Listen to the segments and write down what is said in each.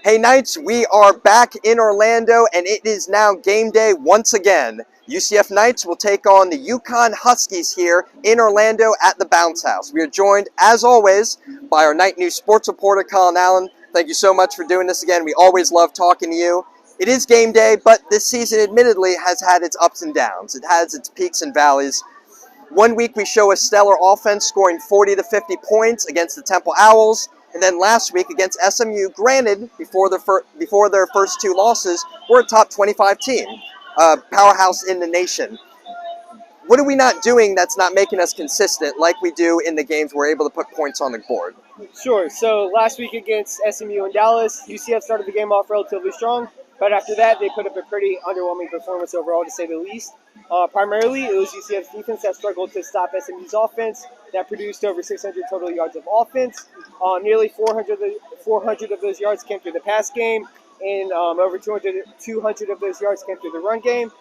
Hey Knights, we are back in Orlando and it is now game day once again. UCF Knights will take on the UConn Huskies here in Orlando at the Bounce House. We are joined, as always, by our Night News sports reporter, Collin Allen. Thank you so much for doing this again. We always love talking to you. It is game day, but this season admittedly has had its ups and downs. It has its peaks and valleys. One week we show a stellar offense scoring 40 to 50 points against the Temple Owls. And then last week against SMU, granted, before their first two losses, we're a top 25 team, powerhouse in the nation. What are we not doing that's not making us consistent like we do in the games we're able to put points on the board? Sure. So last week against SMU and Dallas, UCF started the game off relatively strong. But after that, they put up a pretty underwhelming performance overall, to say the least. Primarily, it was UCF's defense that struggled to stop SMU's offense, that produced over 600 total yards of offense. Nearly 400 of those yards came through the pass game, and over 200 of those yards came through the run game.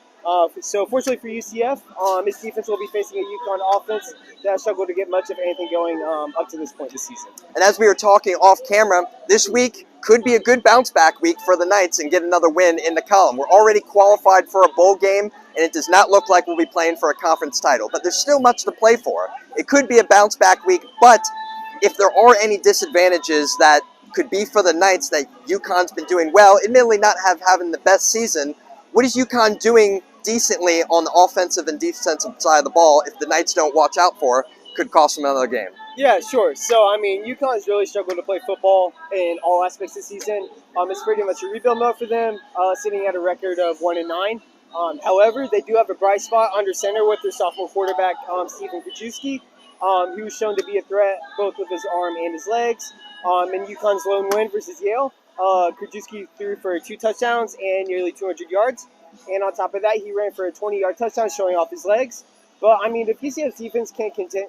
So fortunately for UCF, its defense will be facing a UConn offense that struggled to get much of anything going up to this point this season. And as we were talking off camera, this week could be a good bounce-back week for the Knights and get another win in the column. We're already qualified for a bowl game, and it does not look like we'll be playing for a conference title. But there's still much to play for. It could be a bounce-back week, but if there are any disadvantages that could be for the Knights that UConn's been doing well, admittedly not having the best season, what is UConn doing decently on the offensive and defensive side of the ball if the Knights don't watch out for could cost them another game? Yeah, sure. So, UConn's really struggled to play football in all aspects this season. It's pretty much a rebuild mode for them, sitting at a record of 1-9. However, they do have a bright spot under center with their sophomore quarterback, Stephen Krajewski, who's shown to be a threat both with his arm and his legs. In UConn's lone win versus Yale, Krajewski threw for 2 touchdowns and nearly 200 yards. And on top of that, he ran for a 20-yard touchdown, showing off his legs. But, if UCF's defense can't contain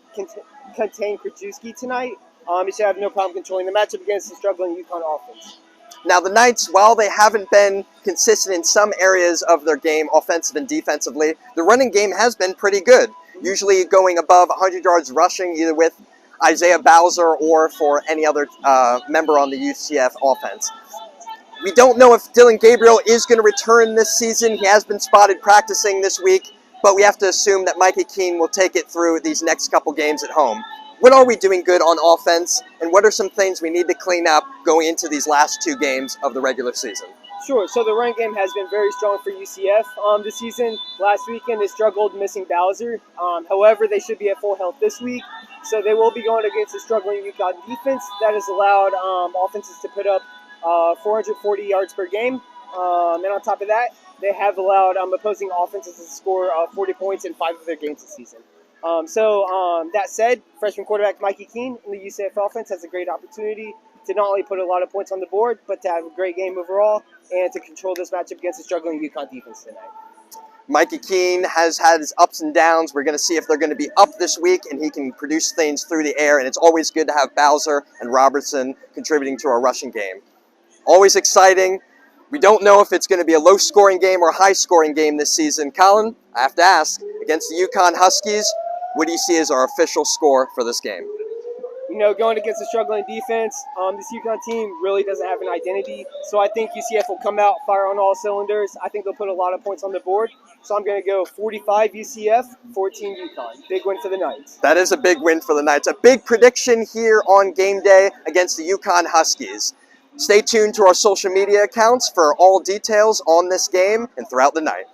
Krajewski tonight, he should have no problem controlling the matchup against the struggling UConn offense. Now, the Knights, while they haven't been consistent in some areas of their game, offensive and defensively, the running game has been pretty good, usually going above 100 yards rushing, either with Isaiah Bowser or for any other member on the UCF offense. We don't know if Dylan Gabriel is going to return this season. He has been spotted practicing this week, but we have to assume that Mikey Keene will take it through these next couple games at home. What are we doing good on offense, and what are some things we need to clean up going into these last 2 games of the regular season? Sure. So the run game has been very strong for UCF this season. Last weekend, they struggled missing Bowser. However, they should be at full health this week, so they will be going against a struggling UConn defense that has allowed offenses to put up 440 yards per game. And on top of that, they have allowed opposing offenses to score 40 points in 5 of their games this season. That said, freshman quarterback Mikey Keene in the UCF offense has a great opportunity to not only put a lot of points on the board, but to have a great game overall and to control this matchup against the struggling UConn defense tonight. Mikey Keene has had his ups and downs. We're going to see if they're going to be up this week and he can produce things through the air. And it's always good to have Bowser and Robertson contributing to our rushing game. Always exciting. We don't know if it's going to be a low-scoring game or a high-scoring game this season. Collin, I have to ask, against the UConn Huskies, what do you see as our official score for this game? Going against a struggling defense, this UConn team really doesn't have an identity. So I think UCF will come out, fire on all cylinders. I think they'll put a lot of points on the board. So I'm going to go 45 UCF, 14 UConn. Big win for the Knights. That is a big win for the Knights. A big prediction here on game day against the UConn Huskies. Stay tuned to our social media accounts for all details on this game and throughout the night.